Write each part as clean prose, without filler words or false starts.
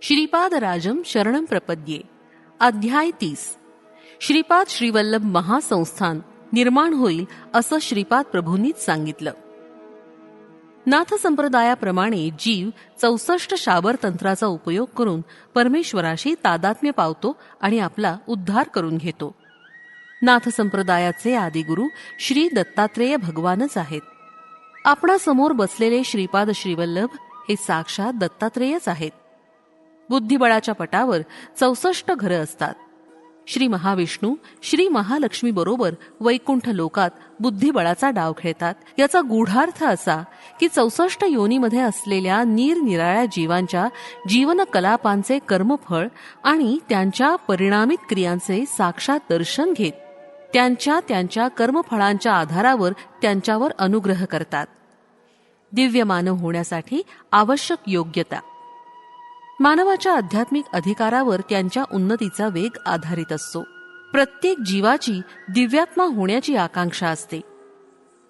श्रीपादराजम शरणं प्रपद्ये. अध्याय 30. श्रीपाद श्रीवल्लभ महासंस्थान निर्माण होईल असं श्रीपाद प्रभूंनीच सांगितलं. नाथ संप्रदायाप्रमाणे जीव 64 शाबर तंत्राचा उपयोग करून परमेश्वराशी तादात्म्य पावतो आणि आपला उद्धार करून घेतो. नाथ संप्रदायाचे आदिगुरु श्री दत्तात्रेय भगवानच आहेत. आपणासमोर बसलेले श्रीपाद श्रीवल्लभ हे साक्षात दत्तात्रेयच आहेत. बुद्धिबळाच्या पटावर 64 घरं असतात. श्री महाविष्णू श्री महालक्ष्मी बरोबर वैकुंठ लोकात बुद्धिबळाचा डाव खेळतात. याचा गूढार्थ असा की 64 योनीमध्ये असलेल्या निरनिराळ्या जीवांच्या जीवन कलापांचे कर्मफळ आणि त्यांच्या परिणामित क्रियांचे साक्षात दर्शन घेत त्यांच्या कर्मफळांच्या आधारावर त्यांच्यावर अनुग्रह करतात. दिव्य मानव होण्यासाठी आवश्यक योग्यता. मानवाच्या आध्यात्मिक अधिकारावर त्यांच्या उन्नतीचा वेग आधारित असतो. प्रत्येक जीवाची दिव्यात्मा होण्याची आकांक्षा असते.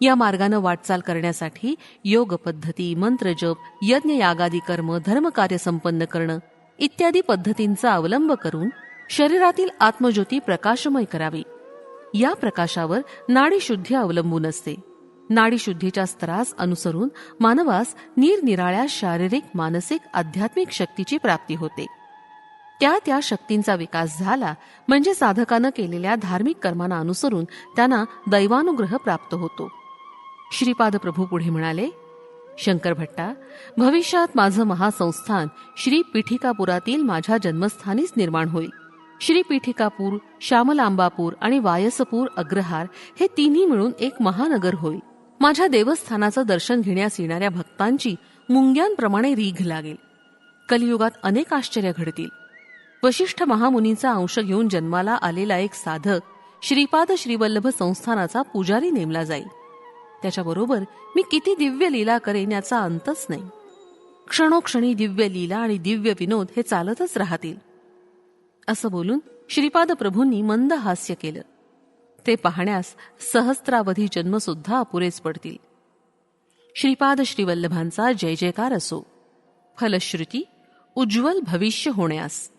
या मार्गाने वाटचाल करण्यासाठी योग पद्धती, मंत्रजप, यज्ञ यागादी कर्म, धर्मकार्य संपन्न करणं इत्यादी पद्धतींचा अवलंब करून शरीरातील आत्मज्योती प्रकाशमय करावी. या प्रकाशावर नाडीशुद्धी अवलंबून असते. नाडीशुद्धीच्या स्तरास अनुसरून मानवास निरनिराळ्या शारीरिक, मानसिक, आध्यात्मिक शक्तीची प्राप्ती होते. त्या शक्तींचा विकास झाला म्हणजे साधकानं केलेल्या धार्मिक कर्मांना अनुसरून त्यांना दैवानुग्रह प्राप्त होतो. श्रीपाद प्रभू पुढे म्हणाले, शंकर भट्टा, भविष्यात माझं महासंस्थान श्री पीठिकापुरातील माझ्या जन्मस्थानीच निर्माण होईल. श्री पीठिकापूर, श्यामलांबापूर आणि वायसपूर अग्रहार हे तिन्ही मिळून एक महानगर होईल. माझ्या देवस्थानाचं दर्शन घेण्यास येणाऱ्या भक्तांची मुंग्यांप्रमाणे रीघ लागेल. कलियुगात अनेक आश्चर्य घडतील. वशिष्ठ महामुनींचा अंश घेऊन जन्माला आलेला एक साधक श्रीपाद श्रीवल्लभ संस्थानाचा पुजारी नेमला जाईल. त्याच्याबरोबर मी किती दिव्य लीला करेन याचा अंतच नाही. क्षणोक्षणी दिव्य लीला आणि दिव्य विनोद हे चालतच राहतील. असं बोलून श्रीपाद प्रभूंनी मंद हास्य केलं. ते पाहण्यास सहस्त्रावधी जन्मसुद्धा अपुरेच पडतील. श्रीपाद श्रीवल्लभांचा जय जयकार असो. फलश्रुती उज्ज्वल भविष्य होण्यास.